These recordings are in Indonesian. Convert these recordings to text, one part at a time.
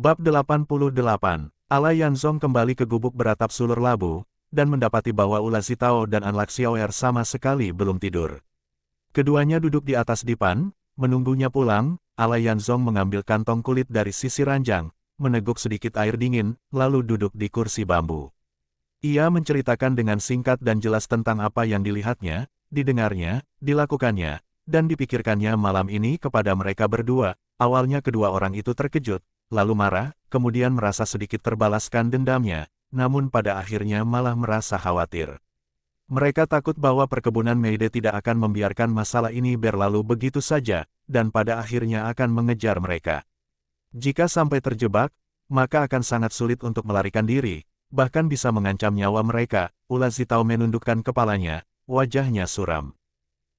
Bab 88, Ala Yanzong kembali ke gubuk beratap sulur labu, dan mendapati bahwa Ula Zitao dan An Laxiaoer sama sekali belum tidur. Keduanya duduk di atas dipan, menunggunya pulang. Ala Yanzong mengambil kantong kulit dari sisi ranjang, meneguk sedikit air dingin, lalu duduk di kursi bambu. Ia menceritakan dengan singkat dan jelas tentang apa yang dilihatnya, didengarnya, dilakukannya, dan dipikirkannya malam ini kepada mereka berdua. Awalnya kedua orang itu terkejut, lalu marah, kemudian merasa sedikit terbalaskan dendamnya, namun pada akhirnya malah merasa khawatir. Mereka takut bahwa perkebunan Meide tidak akan membiarkan masalah ini berlalu begitu saja, dan pada akhirnya akan mengejar mereka. Jika sampai terjebak, maka akan sangat sulit untuk melarikan diri, bahkan bisa mengancam nyawa mereka. Ula Zitao menundukkan kepalanya, wajahnya suram.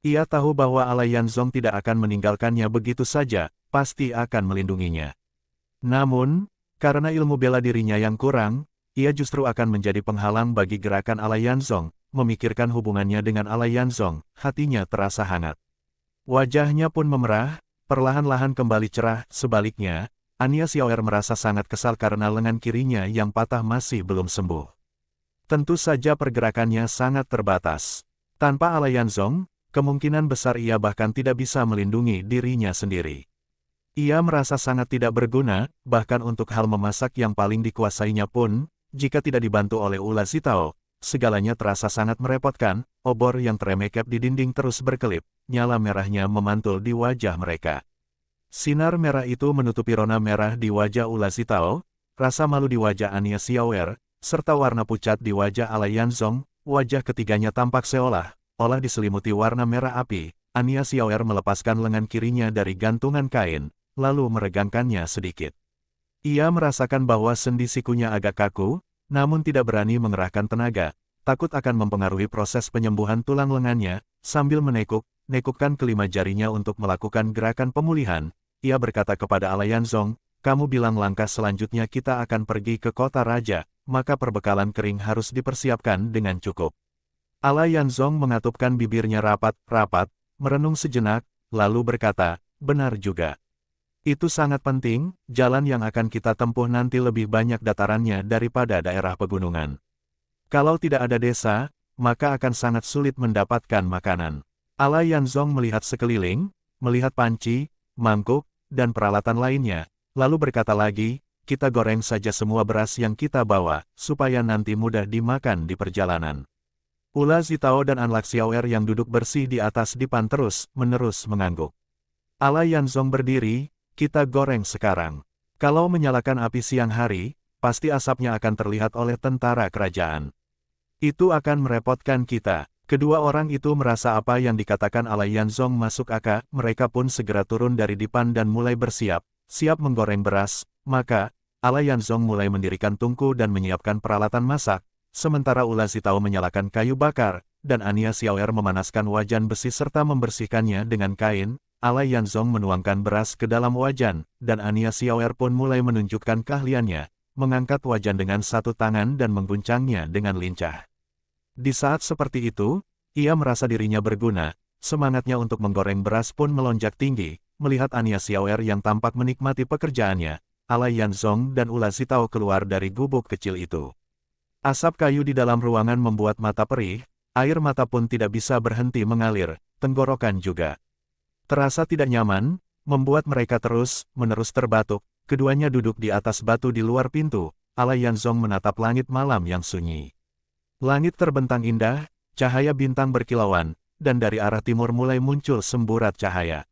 Ia tahu bahwa Ala Yanzong tidak akan meninggalkannya begitu saja, pasti akan melindunginya. Namun, karena ilmu bela dirinya yang kurang, ia justru akan menjadi penghalang bagi gerakan Ala Yanzong. Memikirkan hubungannya dengan Ala Yanzong, hatinya terasa hangat. Wajahnya pun memerah, perlahan-lahan kembali cerah. Sebaliknya, Ania Xiaoer merasa sangat kesal karena lengan kirinya yang patah masih belum sembuh. Tentu saja pergerakannya sangat terbatas. Tanpa Ala Yanzong, kemungkinan besar ia bahkan tidak bisa melindungi dirinya sendiri. Ia merasa sangat tidak berguna, bahkan untuk hal memasak yang paling dikuasainya pun, jika tidak dibantu oleh Ula Zitao, segalanya terasa sangat merepotkan. Obor yang teremekep di dinding terus berkelip, nyala merahnya memantul di wajah mereka. Sinar merah itu menutupi rona merah di wajah Ula Zitao, rasa malu di wajah Ania Xiaoer, serta warna pucat di wajah Ala Yanzong. Wajah ketiganya tampak seolah diselimuti warna merah api. Ania Xiaoer melepaskan lengan kirinya dari gantungan kain, lalu meregangkannya sedikit. Ia merasakan bahwa sendi sikunya agak kaku, namun tidak berani mengerahkan tenaga, takut akan mempengaruhi proses penyembuhan tulang lengannya. Sambil menekukkan kelima jarinya untuk melakukan gerakan pemulihan, ia berkata kepada Ala Yanzong, "Kamu bilang langkah selanjutnya kita akan pergi ke kota raja, maka perbekalan kering harus dipersiapkan dengan cukup." Ala Yanzong mengatupkan bibirnya rapat-rapat, merenung sejenak, lalu berkata, "Benar juga. Itu sangat penting, jalan yang akan kita tempuh nanti lebih banyak datarannya daripada daerah pegunungan. Kalau tidak ada desa, maka akan sangat sulit mendapatkan makanan." Ala Yanzong melihat sekeliling, melihat panci, mangkuk, dan peralatan lainnya, lalu berkata lagi, "Kita goreng saja semua beras yang kita bawa, supaya nanti mudah dimakan di perjalanan." Ula Zitao dan An Laxiaoer yang duduk bersih di atas dipan terus-menerus mengangguk. Ala Yanzong berdiri, "Kita goreng sekarang. Kalau menyalakan api siang hari, pasti asapnya akan terlihat oleh tentara kerajaan. Itu akan merepotkan kita." Kedua orang itu merasa apa yang dikatakan Ala Yanzong masuk akal. Mereka pun segera turun dari dipan dan mulai siap menggoreng beras. Maka, Ala Yanzong mulai mendirikan tungku dan menyiapkan peralatan masak, sementara Ula Zitao menyalakan kayu bakar, dan Ania Xiaoer memanaskan wajan besi serta membersihkannya dengan kain. Ala Yanzong menuangkan beras ke dalam wajan, dan Ania Xiaoer pun mulai menunjukkan keahliannya, mengangkat wajan dengan satu tangan dan mengguncangnya dengan lincah. Di saat seperti itu, ia merasa dirinya berguna, semangatnya untuk menggoreng beras pun melonjak tinggi. Melihat Ania Xiaoer yang tampak menikmati pekerjaannya, Ala Yanzong dan Ula Zitao keluar dari gubuk kecil itu. Asap kayu di dalam ruangan membuat mata perih, air mata pun tidak bisa berhenti mengalir, tenggorokan juga terasa tidak nyaman, membuat mereka terus-menerus terbatuk. Keduanya duduk di atas batu di luar pintu. Ala Yanzong menatap langit malam yang sunyi. Langit terbentang indah, cahaya bintang berkilauan, dan dari arah timur mulai muncul semburat cahaya.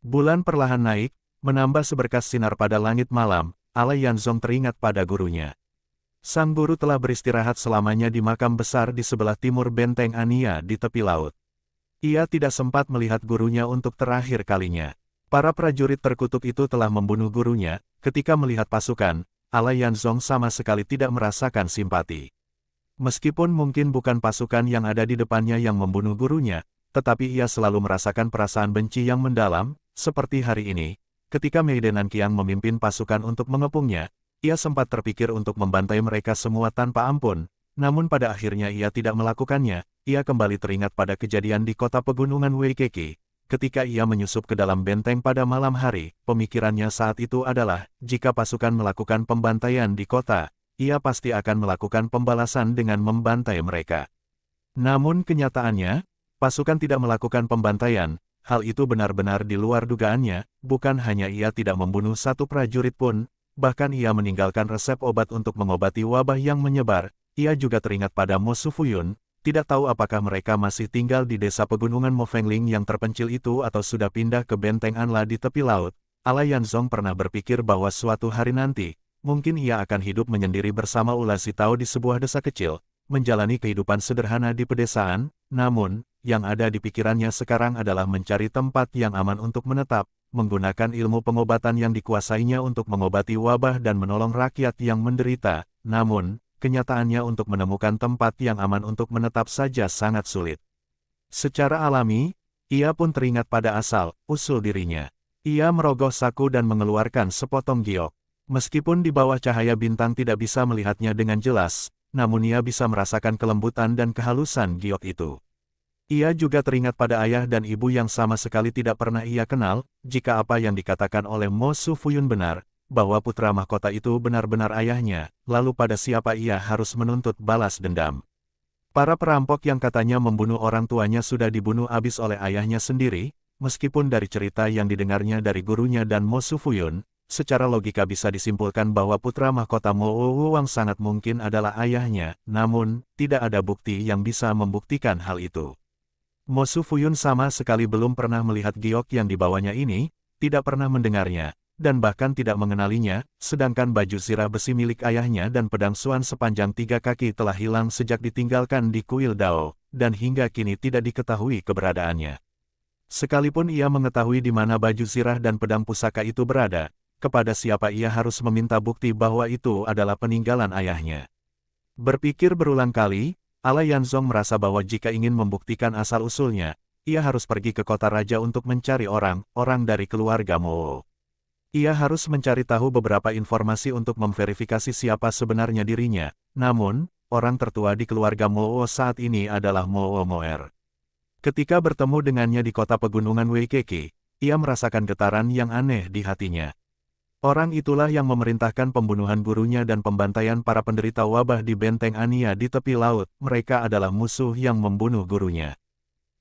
Bulan perlahan naik, menambah seberkas sinar pada langit malam. Ala Yanzong teringat pada gurunya. Sang guru telah beristirahat selamanya di makam besar di sebelah timur benteng Ania di tepi laut. Ia tidak sempat melihat gurunya untuk terakhir kalinya. Para prajurit terkutuk itu telah membunuh gurunya. Ketika melihat pasukan, Ala Yanzong sama sekali tidak merasakan simpati. Meskipun mungkin bukan pasukan yang ada di depannya yang membunuh gurunya, tetapi ia selalu merasakan perasaan benci yang mendalam. Seperti hari ini, ketika Meide Nanqiang memimpin pasukan untuk mengepungnya, ia sempat terpikir untuk membantai mereka semua tanpa ampun, namun pada akhirnya ia tidak melakukannya. Ia kembali teringat pada kejadian di kota pegunungan Weikeki. ketika ia menyusup ke dalam benteng pada malam hari, pemikirannya saat itu adalah, jika pasukan melakukan pembantaian di kota, ia pasti akan melakukan pembalasan dengan membantai mereka. Namun kenyataannya, pasukan tidak melakukan pembantaian. Hal itu benar-benar di luar dugaannya. Bukan hanya ia tidak membunuh satu prajurit pun, bahkan ia meninggalkan resep obat untuk mengobati wabah yang menyebar. Ia juga teringat pada Mo Sufuyun, tidak tahu apakah mereka masih tinggal di desa pegunungan Mo Fengling yang terpencil itu atau sudah pindah ke benteng Anla di tepi laut. Ala Yanzong pernah berpikir bahwa suatu hari nanti, mungkin ia akan hidup menyendiri bersama Ula Zitao di sebuah desa kecil, menjalani kehidupan sederhana di pedesaan. Namun, yang ada di pikirannya sekarang adalah mencari tempat yang aman untuk menetap, menggunakan ilmu pengobatan yang dikuasainya untuk mengobati wabah dan menolong rakyat yang menderita. Namun, kenyataannya untuk menemukan tempat yang aman untuk menetap saja sangat sulit. Secara alami, ia pun teringat pada asal-usul dirinya. Ia merogoh saku dan mengeluarkan sepotong giok. Meskipun di bawah cahaya bintang tidak bisa melihatnya dengan jelas, namun ia bisa merasakan kelembutan dan kehalusan giok itu. Ia juga teringat pada ayah dan ibu yang sama sekali tidak pernah ia kenal. Jika apa yang dikatakan oleh Mo Sufuyun benar, bahwa putra mahkota itu benar-benar ayahnya, lalu pada siapa ia harus menuntut balas dendam? Para perampok yang katanya membunuh orang tuanya sudah dibunuh habis oleh ayahnya sendiri, meskipun dari cerita yang didengarnya dari gurunya dan Mo Sufuyun, secara logika bisa disimpulkan bahwa putra mahkota Mo Wuwang sangat mungkin adalah ayahnya, namun, tidak ada bukti yang bisa membuktikan hal itu. Mo Sufuyun sama sekali belum pernah melihat giok yang dibawanya ini, tidak pernah mendengarnya, dan bahkan tidak mengenalinya, sedangkan baju zirah besi milik ayahnya dan pedang Suan sepanjang 3 kaki telah hilang sejak ditinggalkan di kuil Dao, dan hingga kini tidak diketahui keberadaannya. Sekalipun ia mengetahui di mana baju zirah dan pedang pusaka itu berada, kepada siapa ia harus meminta bukti bahwa itu adalah peninggalan ayahnya. Berpikir berulang kali, Ala Yanzong merasa bahwa jika ingin membuktikan asal-usulnya, ia harus pergi ke kota raja untuk mencari orang dari keluarga Mo. Ia harus mencari tahu beberapa informasi untuk memverifikasi siapa sebenarnya dirinya. Namun, orang tertua di keluarga Mo saat ini adalah Mo Moer. Ketika bertemu dengannya di kota pegunungan Weikeki, ia merasakan getaran yang aneh di hatinya. Orang itulah yang memerintahkan pembunuhan gurunya dan pembantaian para penderita wabah di benteng Ania di tepi laut. Mereka adalah musuh yang membunuh gurunya.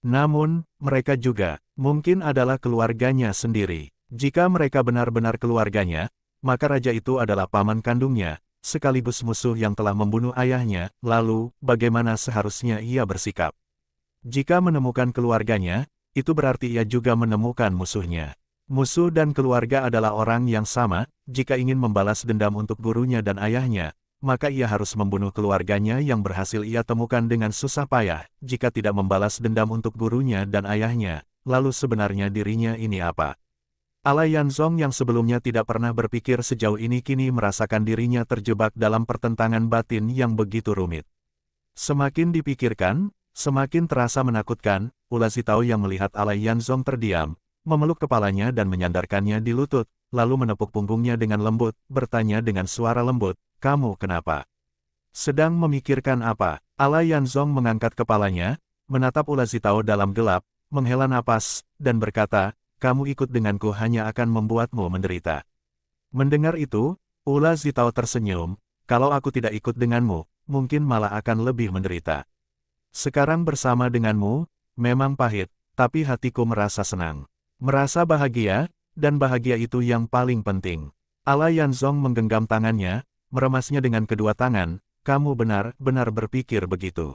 Namun, mereka juga mungkin adalah keluarganya sendiri. Jika mereka benar-benar keluarganya, maka raja itu adalah paman kandungnya, sekaligus musuh yang telah membunuh ayahnya. Lalu, bagaimana seharusnya ia bersikap? Jika menemukan keluarganya, itu berarti ia juga menemukan musuhnya. Musuh dan keluarga adalah orang yang sama. Jika ingin membalas dendam untuk gurunya dan ayahnya, maka ia harus membunuh keluarganya yang berhasil ia temukan dengan susah payah. Jika tidak membalas dendam untuk gurunya dan ayahnya, lalu sebenarnya dirinya ini apa? Ala Yanzong yang sebelumnya tidak pernah berpikir sejauh ini kini merasakan dirinya terjebak dalam pertentangan batin yang begitu rumit. Semakin dipikirkan, semakin terasa menakutkan. Ula Zitao yang melihat Ala Yanzong terdiam, memeluk kepalanya dan menyandarkannya di lutut, lalu menepuk punggungnya dengan lembut, bertanya dengan suara lembut, "Kamu kenapa? Sedang memikirkan apa?" Ala Yanzong mengangkat kepalanya, menatap Ula Zitao dalam gelap, menghela napas, dan berkata, "Kamu ikut denganku hanya akan membuatmu menderita." Mendengar itu, Ula Zitao tersenyum, "Kalau aku tidak ikut denganmu, mungkin malah akan lebih menderita. Sekarang bersama denganmu, memang pahit, tapi hatiku merasa senang. Merasa bahagia, dan bahagia itu yang paling penting." Ala Yanzong menggenggam tangannya, meremasnya dengan kedua tangan, "Kamu benar-benar berpikir begitu?"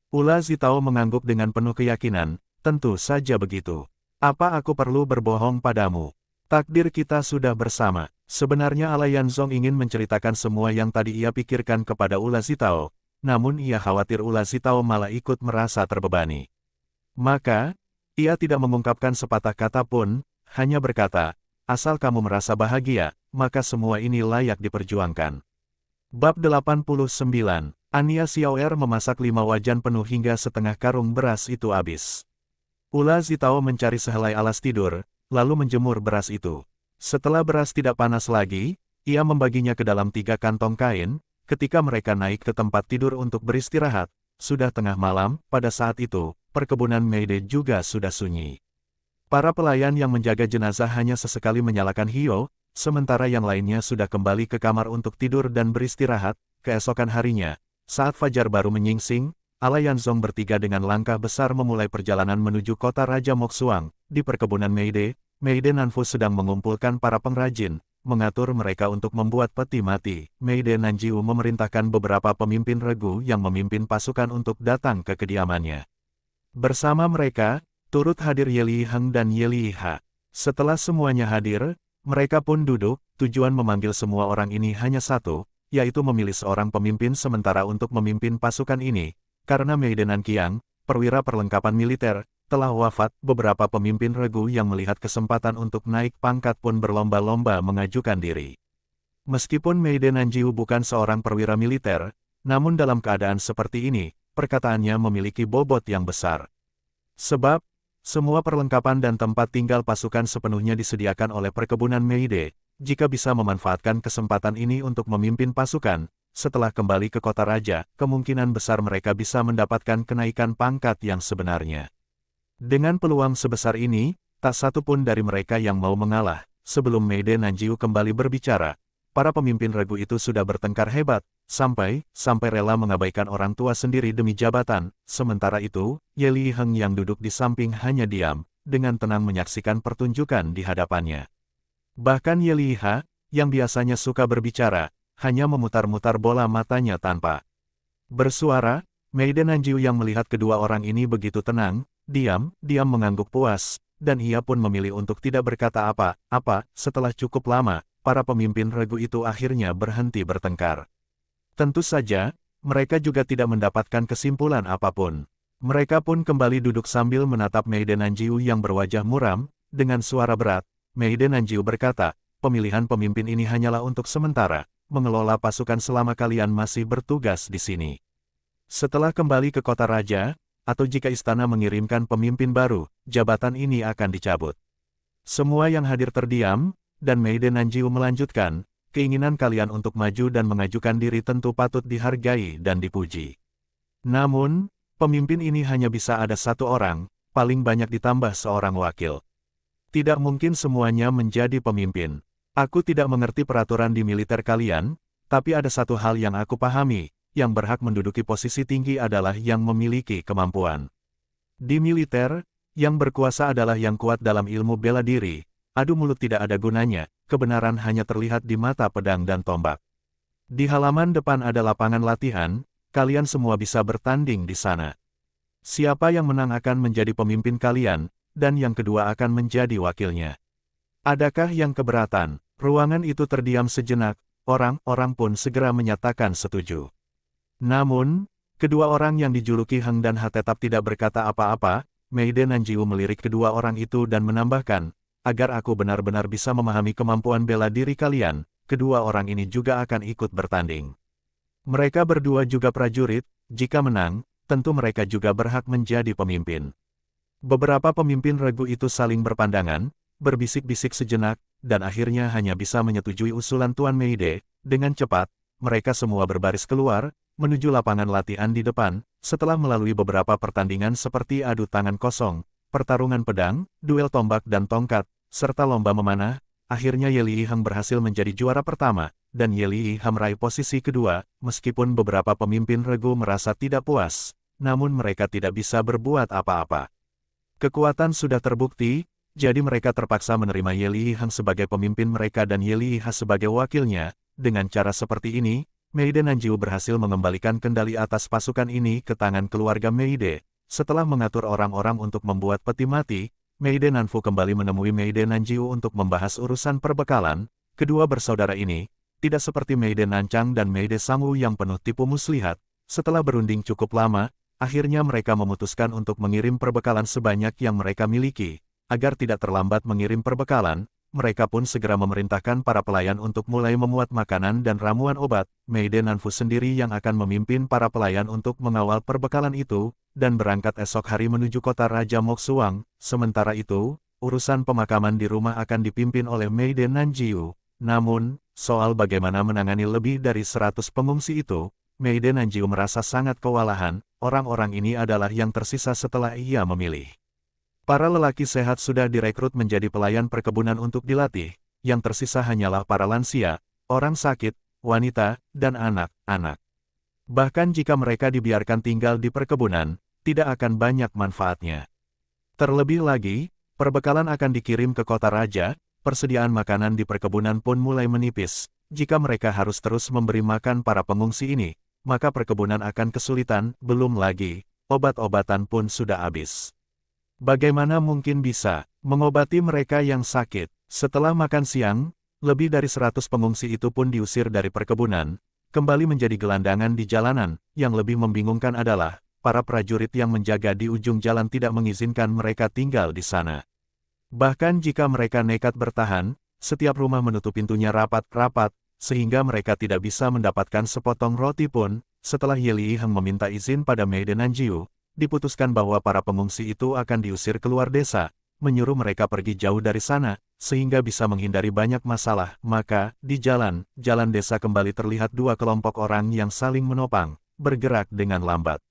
Ula Zitao mengangguk dengan penuh keyakinan, "Tentu saja begitu. Apa aku perlu berbohong padamu? Takdir kita sudah bersama." Sebenarnya Ala Yanzong ingin menceritakan semua yang tadi ia pikirkan kepada Ula Zitao, namun ia khawatir Ula Zitao malah ikut merasa terbebani. Maka, ia tidak mengungkapkan sepatah kata pun, hanya berkata, "Asal kamu merasa bahagia, maka semua ini layak diperjuangkan." Bab 89, Ania Xiaoer memasak 5 wajan penuh hingga setengah karung beras itu habis. Ula Zitao mencari sehelai alas tidur, lalu menjemur beras itu. Setelah beras tidak panas lagi, ia membaginya ke dalam 3 kantong kain. Ketika mereka naik ke tempat tidur untuk beristirahat, sudah tengah malam. Pada saat itu, perkebunan Meide juga sudah sunyi. Para pelayan yang menjaga jenazah hanya sesekali menyalakan hio, sementara yang lainnya sudah kembali ke kamar untuk tidur dan beristirahat. Keesokan harinya, saat fajar baru menyingsing, Alayanzong bertiga dengan langkah besar memulai perjalanan menuju kota Raja Moxuang. Di perkebunan Meide Nanfu sedang mengumpulkan para pengrajin, mengatur mereka untuk membuat peti mati. Meide Nanjiu memerintahkan beberapa pemimpin regu yang memimpin pasukan untuk datang ke kediamannya. Bersama mereka, turut hadir Ye Li Heng dan Ye Li Ha. Setelah semuanya hadir, mereka pun duduk. Tujuan memanggil semua orang ini hanya satu, yaitu memilih seorang pemimpin sementara untuk memimpin pasukan ini. Karena Meide Nanqiang, perwira perlengkapan militer, telah wafat, beberapa pemimpin regu yang melihat kesempatan untuk naik pangkat pun berlomba-lomba mengajukan diri. Meskipun Meide Nanjiu bukan seorang perwira militer, namun dalam keadaan seperti ini, perkataannya memiliki bobot yang besar. Sebab, semua perlengkapan dan tempat tinggal pasukan sepenuhnya disediakan oleh perkebunan Meide. Jika bisa memanfaatkan kesempatan ini untuk memimpin pasukan, setelah kembali ke kota raja, kemungkinan besar mereka bisa mendapatkan kenaikan pangkat yang sebenarnya. Dengan peluang sebesar ini, tak satu pun dari mereka yang mau mengalah. Sebelum Meide Nanjiu kembali berbicara, para pemimpin regu itu sudah bertengkar hebat, sampai rela mengabaikan orang tua sendiri demi jabatan. Sementara itu, Ye Li Heng yang duduk di samping hanya diam, dengan tenang menyaksikan pertunjukan di hadapannya. Bahkan Ye Li Ha, yang biasanya suka berbicara, hanya memutar-mutar bola matanya tanpa bersuara. Meide Nanjiu yang melihat kedua orang ini begitu tenang, diam mengangguk puas, dan ia pun memilih untuk tidak berkata apa-apa. Setelah cukup lama, para pemimpin regu itu akhirnya berhenti bertengkar. Tentu saja, mereka juga tidak mendapatkan kesimpulan apapun. Mereka pun kembali duduk sambil menatap Meide Nanjiu yang berwajah muram. Dengan suara berat, Meide Nanjiu berkata, pemilihan pemimpin ini hanyalah untuk sementara, mengelola pasukan selama kalian masih bertugas di sini. Setelah kembali ke kota raja, atau jika istana mengirimkan pemimpin baru, jabatan ini akan dicabut. Semua yang hadir terdiam, dan Meide Nanjiu melanjutkan, keinginan kalian untuk maju dan mengajukan diri tentu patut dihargai dan dipuji. Namun, pemimpin ini hanya bisa ada satu orang, paling banyak ditambah seorang wakil. Tidak mungkin semuanya menjadi pemimpin. Aku tidak mengerti peraturan di militer kalian, tapi ada satu hal yang aku pahami, yang berhak menduduki posisi tinggi adalah yang memiliki kemampuan. Di militer, yang berkuasa adalah yang kuat dalam ilmu bela diri. Adu mulut tidak ada gunanya, kebenaran hanya terlihat di mata pedang dan tombak. Di halaman depan ada lapangan latihan, kalian semua bisa bertanding di sana. Siapa yang menang akan menjadi pemimpin kalian, dan yang kedua akan menjadi wakilnya. Adakah yang keberatan? Ruangan itu terdiam sejenak, orang-orang pun segera menyatakan setuju. Namun, kedua orang yang dijuluki Heng dan Ha tetap tidak berkata apa-apa. Meide Nanjiu melirik kedua orang itu dan menambahkan, agar aku benar-benar bisa memahami kemampuan bela diri kalian, kedua orang ini juga akan ikut bertanding. Mereka berdua juga prajurit, jika menang, tentu mereka juga berhak menjadi pemimpin. Beberapa pemimpin regu itu saling berpandangan, berbisik-bisik sejenak, dan akhirnya hanya bisa menyetujui usulan Tuan Meide. Dengan cepat, mereka semua berbaris keluar, menuju lapangan latihan di depan. Setelah melalui beberapa pertandingan seperti adu tangan kosong, pertarungan pedang, duel tombak dan tongkat, serta lomba memanah, akhirnya Ye Li Heng berhasil menjadi juara pertama, dan Ye Li Ha meraih posisi kedua. Meskipun beberapa pemimpin regu merasa tidak puas, namun mereka tidak bisa berbuat apa-apa. Kekuatan sudah terbukti, jadi mereka terpaksa menerima Ye Li Heng sebagai pemimpin mereka dan Ye Li Ha sebagai wakilnya. Dengan cara seperti ini, Meide Nanjiu berhasil mengembalikan kendali atas pasukan ini ke tangan keluarga Meide. Setelah mengatur orang-orang untuk membuat peti mati, Meide Nanfu kembali menemui Meide Nanjiu untuk membahas urusan perbekalan. Kedua bersaudara ini, tidak seperti Meide Nanchang dan Meide Sangwu yang penuh tipu muslihat. Setelah berunding cukup lama, akhirnya mereka memutuskan untuk mengirim perbekalan sebanyak yang mereka miliki. Agar tidak terlambat mengirim perbekalan, mereka pun segera memerintahkan para pelayan untuk mulai memuat makanan dan ramuan obat. Meide Nanfu sendiri yang akan memimpin para pelayan untuk mengawal perbekalan itu, dan berangkat esok hari menuju kota Raja Moxuang. Sementara itu, urusan pemakaman di rumah akan dipimpin oleh Meide Nanjiu. Namun, soal bagaimana menangani lebih dari 100 pengungsi itu, Meide Nanjiu merasa sangat kewalahan. Orang-orang ini adalah yang tersisa setelah ia memilih Para lelaki sehat sudah direkrut menjadi pelayan perkebunan untuk dilatih, yang tersisa hanyalah para lansia, orang sakit, wanita, dan anak-anak. Bahkan jika mereka dibiarkan tinggal di perkebunan, tidak akan banyak manfaatnya. Terlebih lagi, perbekalan akan dikirim ke kota raja, persediaan makanan di perkebunan pun mulai menipis. Jika mereka harus terus memberi makan para pengungsi ini, maka perkebunan akan kesulitan, belum lagi, obat-obatan pun sudah habis. Bagaimana mungkin bisa mengobati mereka yang sakit? Setelah makan siang, lebih dari 100 pengungsi itu pun diusir dari perkebunan, kembali menjadi gelandangan di jalanan. Yang lebih membingungkan adalah, para prajurit yang menjaga di ujung jalan tidak mengizinkan mereka tinggal di sana. Bahkan jika mereka nekat bertahan, setiap rumah menutup pintunya rapat-rapat, sehingga mereka tidak bisa mendapatkan sepotong roti pun. Setelah Ye Liheng meminta izin pada Mei Denanjiu, diputuskan bahwa para pengungsi itu akan diusir keluar desa, menyuruh mereka pergi jauh dari sana, sehingga bisa menghindari banyak masalah. Maka, di jalan desa kembali terlihat dua kelompok orang yang saling menopang, bergerak dengan lambat.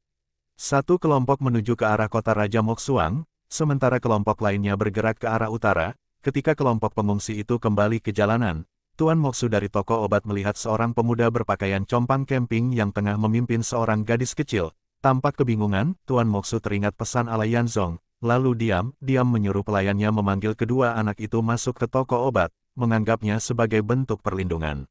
Satu kelompok menuju ke arah kota Raja Moxuang, sementara kelompok lainnya bergerak ke arah utara. Ketika kelompok pengungsi itu kembali ke jalanan, Tuan Moxu dari toko obat melihat seorang pemuda berpakaian compang camping yang tengah memimpin seorang gadis kecil. Tampak kebingungan, Tuan Moxu teringat pesan Ala Yanzong, lalu diam menyuruh pelayannya memanggil kedua anak itu masuk ke toko obat, menganggapnya sebagai bentuk perlindungan.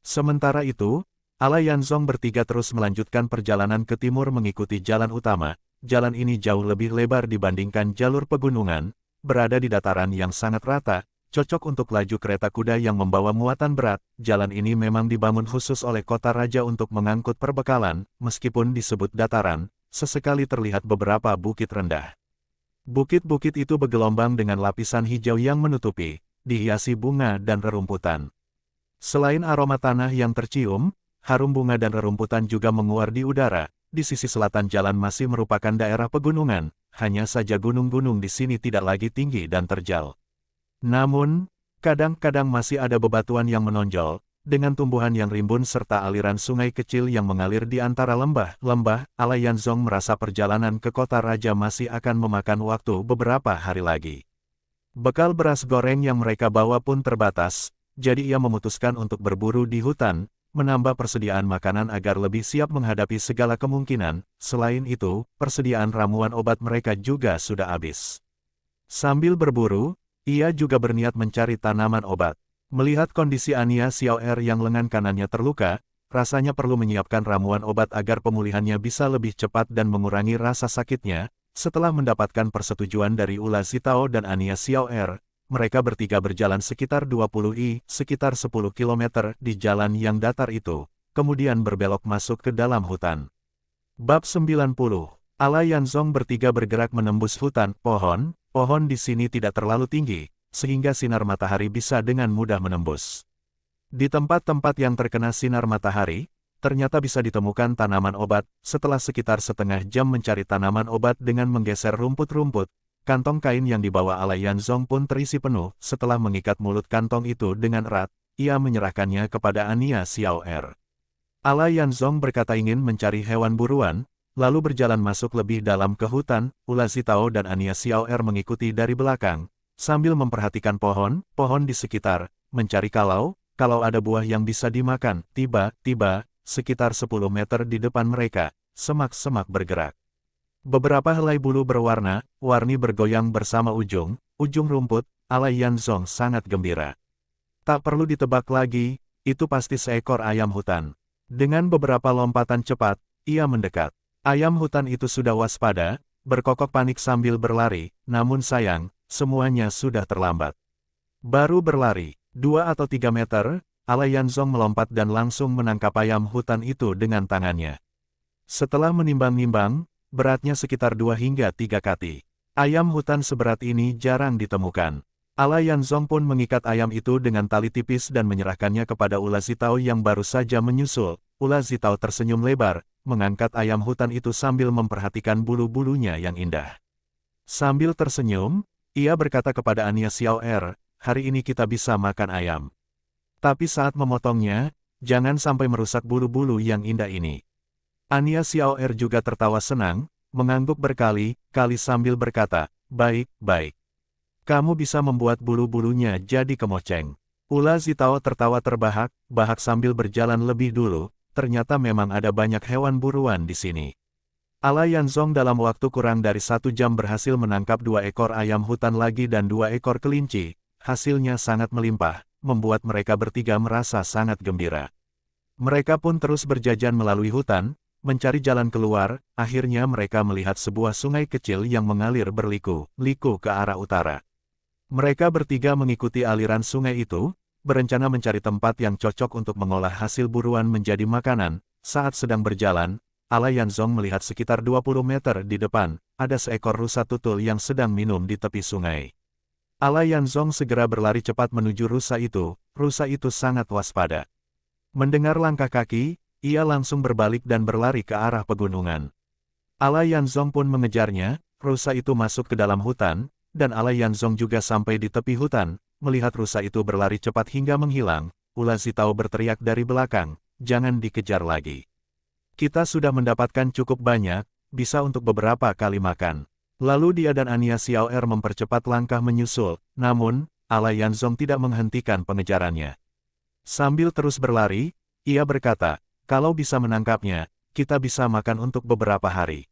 Sementara itu, Ala Yanzong bertiga terus melanjutkan perjalanan ke timur mengikuti jalan utama. Jalan ini jauh lebih lebar dibandingkan jalur pegunungan, berada di dataran yang sangat rata, cocok untuk laju kereta kuda yang membawa muatan berat. Jalan ini memang dibangun khusus oleh kota raja untuk mengangkut perbekalan, meskipun disebut dataran, sesekali terlihat beberapa bukit rendah. Bukit-bukit itu bergelombang dengan lapisan hijau yang menutupi, dihiasi bunga dan rerumputan. Selain aroma tanah yang tercium, harum bunga dan rerumputan juga menguar di udara. Di sisi selatan jalan masih merupakan daerah pegunungan, hanya saja gunung-gunung di sini tidak lagi tinggi dan terjal. Namun, kadang-kadang masih ada bebatuan yang menonjol, dengan tumbuhan yang rimbun serta aliran sungai kecil yang mengalir di antara lembah-lembah. Ala Yanzong merasa perjalanan ke kota raja masih akan memakan waktu beberapa hari lagi. Bekal beras goreng yang mereka bawa pun terbatas, jadi ia memutuskan untuk berburu di hutan, menambah persediaan makanan agar lebih siap menghadapi segala kemungkinan. Selain itu, persediaan ramuan obat mereka juga sudah habis. Sambil berburu, ia juga berniat mencari tanaman obat. Melihat kondisi Ania Xiao'er yang lengan kanannya terluka, rasanya perlu menyiapkan ramuan obat agar pemulihannya bisa lebih cepat dan mengurangi rasa sakitnya. Setelah mendapatkan persetujuan dari Ula Zitao dan Ania Xiao'er, mereka bertiga berjalan sekitar 10 km di jalan yang datar itu, kemudian berbelok masuk ke dalam hutan. Bab 90. Ala Yanzong bertiga bergerak menembus hutan. Pohon di sini tidak terlalu tinggi, sehingga sinar matahari bisa dengan mudah menembus. Di tempat-tempat yang terkena sinar matahari, ternyata bisa ditemukan tanaman obat. Setelah sekitar setengah jam mencari tanaman obat dengan menggeser rumput-rumput, kantong kain yang dibawa Ala Yanzong pun terisi penuh. Setelah mengikat mulut kantong itu dengan erat, ia menyerahkannya kepada Ania Xiao'er. Ala Yanzong berkata ingin mencari hewan buruan, lalu berjalan masuk lebih dalam ke hutan. Ula Zitao dan Ania Xiao'er mengikuti dari belakang, sambil memperhatikan pohon di sekitar, mencari kalau ada buah yang bisa dimakan. Tiba-tiba, sekitar 10 meter di depan mereka, semak-semak bergerak. Beberapa helai bulu berwarna-warni bergoyang bersama ujung rumput. Ala Yanzong sangat gembira. Tak perlu ditebak lagi, itu pasti seekor ayam hutan. Dengan beberapa lompatan cepat, ia mendekat. Ayam hutan itu sudah waspada, berkokok panik sambil berlari, namun sayang, semuanya sudah terlambat. Baru berlari 2 atau 3 meter, Ala Yanzong melompat dan langsung menangkap ayam hutan itu dengan tangannya. Setelah menimbang-nimbang, beratnya sekitar 2 hingga 3 kati. Ayam hutan seberat ini jarang ditemukan. Ala Yanzong pun mengikat ayam itu dengan tali tipis dan menyerahkannya kepada Ula Zitao yang baru saja menyusul. Ula Zitao tersenyum lebar, mengangkat ayam hutan itu sambil memperhatikan bulu-bulunya yang indah. Sambil tersenyum, ia berkata kepada Ania Xiao'er, hari ini kita bisa makan ayam. Tapi saat memotongnya, jangan sampai merusak bulu-bulu yang indah ini. Ania Xiao'er juga tertawa senang, mengangguk berkali-kali sambil berkata, baik. Kamu bisa membuat bulu-bulunya jadi kemoceng. Ula Zitao tertawa terbahak-bahak sambil berjalan lebih dulu, ternyata memang ada banyak hewan buruan di sini. Ala Yanzong dalam waktu kurang dari 1 jam berhasil menangkap 2 ekor ayam hutan lagi dan 2 ekor kelinci, hasilnya sangat melimpah, membuat mereka bertiga merasa sangat gembira. Mereka pun terus berjajan melalui hutan, mencari jalan keluar, akhirnya mereka melihat sebuah sungai kecil yang mengalir berliku-liku ke arah utara. Mereka bertiga mengikuti aliran sungai itu, berencana mencari tempat yang cocok untuk mengolah hasil buruan menjadi makanan. Saat sedang berjalan, Ala Yanzong melihat sekitar 20 meter di depan, ada seekor rusa tutul yang sedang minum di tepi sungai. Ala Yanzong segera berlari cepat menuju rusa itu sangat waspada. Mendengar langkah kaki, ia langsung berbalik dan berlari ke arah pegunungan. Ala Yanzong pun mengejarnya, rusa itu masuk ke dalam hutan, dan Ala Yanzong juga sampai di tepi hutan. Melihat rusa itu berlari cepat hingga menghilang, Ula Zitao berteriak dari belakang, "Jangan dikejar lagi. Kita sudah mendapatkan cukup banyak, bisa untuk beberapa kali makan." Lalu dia dan Ania Xiaoer mempercepat langkah menyusul, namun, Ala Yanzong tidak menghentikan pengejarannya. Sambil terus berlari, ia berkata, "Kalau bisa menangkapnya, kita bisa makan untuk beberapa hari."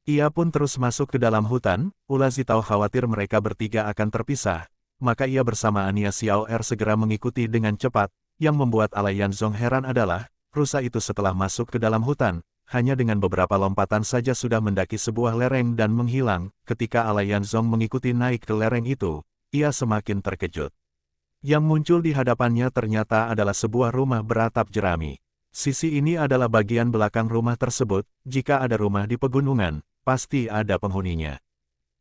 Ia pun terus masuk ke dalam hutan. Ula Zitao khawatir mereka bertiga akan terpisah, maka ia bersama Ania Xiaoer segera mengikuti dengan cepat. Yang membuat Ala Yanzong heran adalah, rusa itu setelah masuk ke dalam hutan, hanya dengan beberapa lompatan saja sudah mendaki sebuah lereng dan menghilang. Ketika Ala Yanzong mengikuti naik ke lereng itu, ia semakin terkejut. Yang muncul di hadapannya ternyata adalah sebuah rumah beratap jerami. Sisi ini adalah bagian belakang rumah tersebut. Jika ada rumah di pegunungan, pasti ada penghuninya.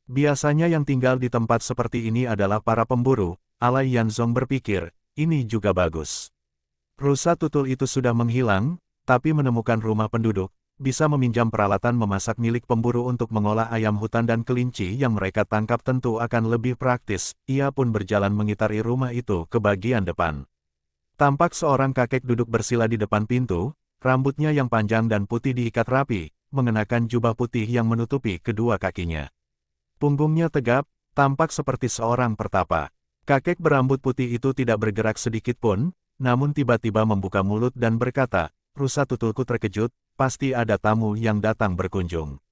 Biasanya yang tinggal di tempat seperti ini adalah para pemburu. Ala Yanzong berpikir, ini juga bagus. Rusa tutul itu sudah menghilang, tapi menemukan rumah penduduk, bisa meminjam peralatan memasak milik pemburu untuk mengolah ayam hutan dan kelinci yang mereka tangkap tentu akan lebih praktis. Ia pun berjalan mengitari rumah itu ke bagian depan. Tampak seorang kakek duduk bersila di depan pintu, rambutnya yang panjang dan putih diikat rapi, mengenakan jubah putih yang menutupi kedua kakinya. Punggungnya tegap, tampak seperti seorang pertapa. Kakek berambut putih itu tidak bergerak sedikit pun, namun tiba-tiba membuka mulut dan berkata, "Rusa tutulku terkejut, pasti ada tamu yang datang berkunjung.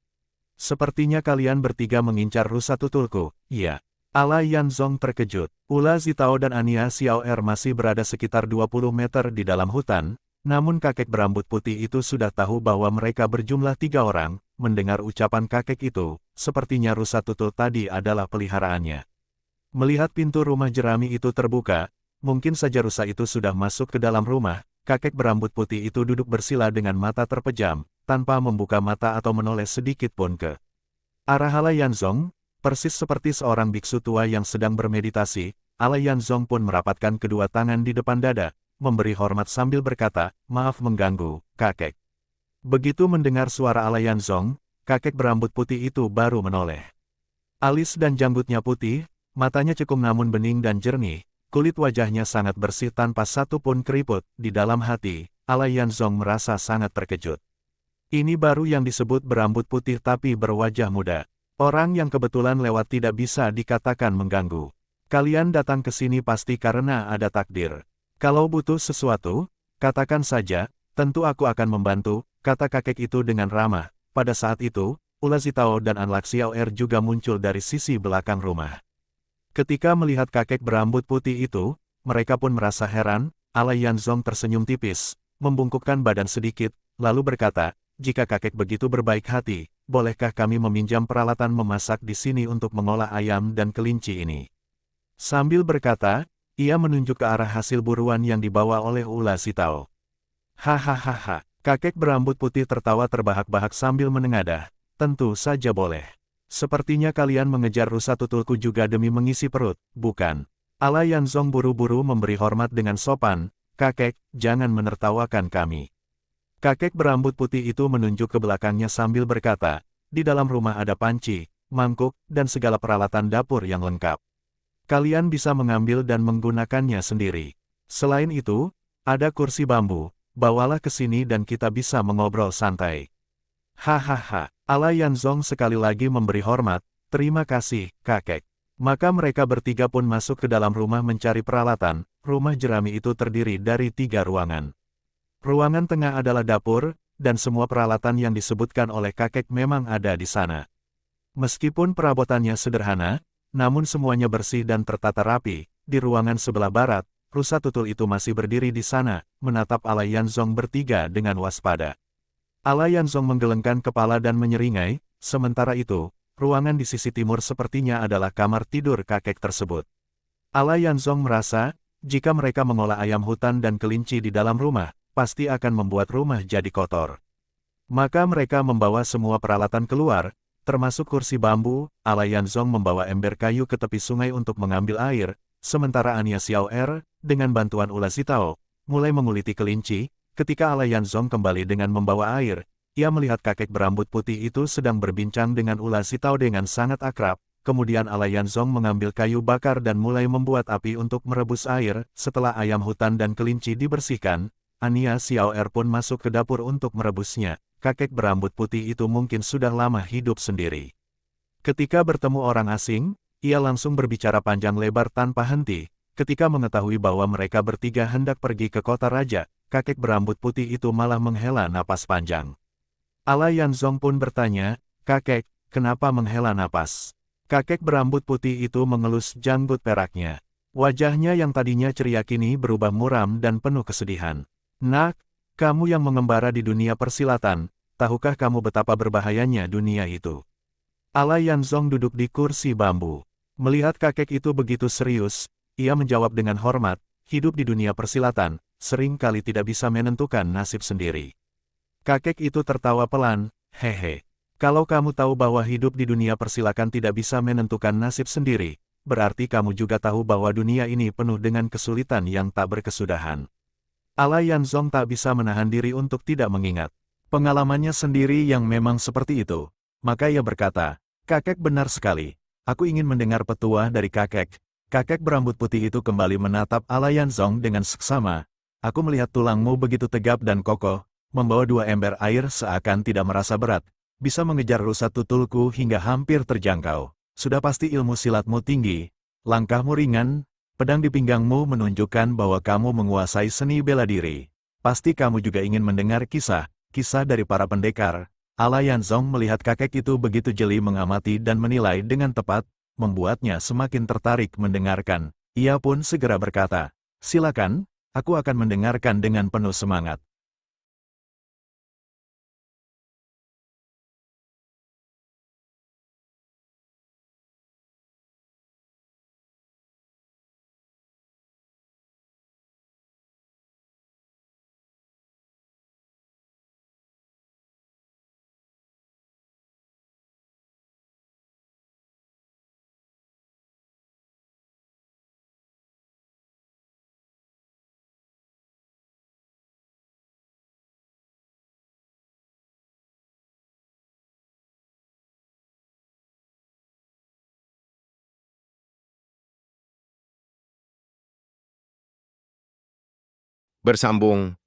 Sepertinya kalian bertiga mengincar rusa tutulku." "Iya." Ala Yanzong terkejut. Ula Zitao dan Ania Xiaoer masih berada sekitar 20 meter di dalam hutan, namun kakek berambut putih itu sudah tahu bahwa mereka berjumlah 3 orang. Mendengar ucapan kakek itu, sepertinya rusa tutul tadi adalah peliharaannya. Melihat pintu rumah jerami itu terbuka, mungkin saja rusa itu sudah masuk ke dalam rumah. Kakek berambut putih itu duduk bersila dengan mata terpejam, tanpa membuka mata atau menoleh sedikit pun ke arah Ala Yanzong. Persis seperti seorang biksu tua yang sedang bermeditasi, Ala Yanzong pun merapatkan kedua tangan di depan dada, memberi hormat sambil berkata, "Maaf mengganggu, kakek." Begitu mendengar suara Ala Yanzong, kakek berambut putih itu baru menoleh. Alis dan janggutnya putih, matanya cekung namun bening dan jernih, kulit wajahnya sangat bersih tanpa satu pun keriput. Di dalam hati, Ala Yanzong merasa sangat terkejut. Ini baru yang disebut berambut putih tapi berwajah muda. Orang yang kebetulan lewat tidak bisa dikatakan mengganggu. Kalian datang ke sini pasti karena ada takdir. Kalau butuh sesuatu, katakan saja, tentu aku akan membantu, kata kakek itu dengan ramah. Pada saat itu, Ula Zitao dan Anlak Xiaoer juga muncul dari sisi belakang rumah. Ketika melihat kakek berambut putih itu, mereka pun merasa heran. Ala Yanzong tersenyum tipis, membungkukkan badan sedikit, lalu berkata, "Jika kakek begitu berbaik hati, bolehkah kami meminjam peralatan memasak di sini untuk mengolah ayam dan kelinci ini?" Sambil berkata, ia menunjuk ke arah hasil buruan yang dibawa oleh Ula Zitao. "Hahaha," kakek berambut putih tertawa terbahak-bahak sambil menengadah. "Tentu saja boleh. Sepertinya kalian mengejar rusa tutulku juga demi mengisi perut, bukan?" Ala Yanzong buru-buru memberi hormat dengan sopan, "Kakek, jangan menertawakan kami." Kakek berambut putih itu menunjuk ke belakangnya sambil berkata, "Di dalam rumah ada panci, mangkuk, dan segala peralatan dapur yang lengkap. Kalian bisa mengambil dan menggunakannya sendiri. Selain itu, ada kursi bambu, bawalah ke sini dan kita bisa mengobrol santai." Hahaha, Ala Yanzong sekali lagi memberi hormat, Terima kasih, kakek. Maka mereka bertiga pun masuk ke dalam rumah mencari peralatan. Rumah jerami itu terdiri dari 3 ruangan. Ruangan tengah adalah dapur, dan semua peralatan yang disebutkan oleh kakek memang ada di sana. Meskipun perabotannya sederhana, namun semuanya bersih dan tertata rapi. Di ruangan sebelah barat, rusa tutul itu masih berdiri di sana, menatap Alayanzong bertiga dengan waspada. Alayanzong menggelengkan kepala dan menyeringai, sementara itu, ruangan di sisi timur sepertinya adalah kamar tidur kakek tersebut. Alayanzong merasa, jika mereka mengolah ayam hutan dan kelinci di dalam rumah, pasti akan membuat rumah jadi kotor. Maka mereka membawa semua peralatan keluar, termasuk kursi bambu. Alayanzong membawa ember kayu ke tepi sungai untuk mengambil air, sementara Anya Xiaoer, dengan bantuan ulas Zitao, mulai menguliti kelinci. Ketika Alayanzong kembali dengan membawa air, ia melihat kakek berambut putih itu sedang berbincang dengan ulas Zitao dengan sangat akrab. Kemudian Alayanzong mengambil kayu bakar dan mulai membuat api untuk merebus air. Setelah ayam hutan dan kelinci dibersihkan, Anya Xiaoer pun masuk ke dapur untuk merebusnya. Kakek berambut putih itu mungkin sudah lama hidup sendiri. Ketika bertemu orang asing, ia langsung berbicara panjang lebar tanpa henti. Ketika mengetahui bahwa mereka bertiga hendak pergi ke kota raja, kakek berambut putih itu malah menghela napas panjang. Alayanzong pun bertanya, "Kakek, kenapa menghela napas?" Kakek berambut putih itu mengelus janggut peraknya. Wajahnya yang tadinya ceria kini berubah muram dan penuh kesedihan. "Nak, kamu yang mengembara di dunia persilatan, tahukah kamu betapa berbahayanya dunia itu?" Alayanzong duduk di kursi bambu. Melihat kakek itu begitu serius, ia menjawab dengan hormat, "Hidup di dunia persilatan, sering kali tidak bisa menentukan nasib sendiri." Kakek itu tertawa pelan, "Hehe. Kalau kamu tahu bahwa hidup di dunia persilakan tidak bisa menentukan nasib sendiri, berarti kamu juga tahu bahwa dunia ini penuh dengan kesulitan yang tak berkesudahan." Alayanzong tak bisa menahan diri untuk tidak mengingat pengalamannya sendiri yang memang seperti itu. Maka ia berkata, "Kakek benar sekali. Aku ingin mendengar petua dari kakek." Kakek berambut putih itu kembali menatap Alayanzong dengan seksama. "Aku melihat tulangmu begitu tegap dan kokoh, membawa 2 ember air seakan tidak merasa berat, bisa mengejar rusa tutulku hingga hampir terjangkau. Sudah pasti ilmu silatmu tinggi, langkahmu ringan, pedang di pinggangmu menunjukkan bahwa kamu menguasai seni bela diri. Pasti kamu juga ingin mendengar kisah dari para pendekar." Alayanzong melihat kakek itu begitu jeli mengamati dan menilai dengan tepat, membuatnya semakin tertarik mendengarkan. Ia pun segera berkata, "Silakan, aku akan mendengarkan dengan penuh semangat." Bersambung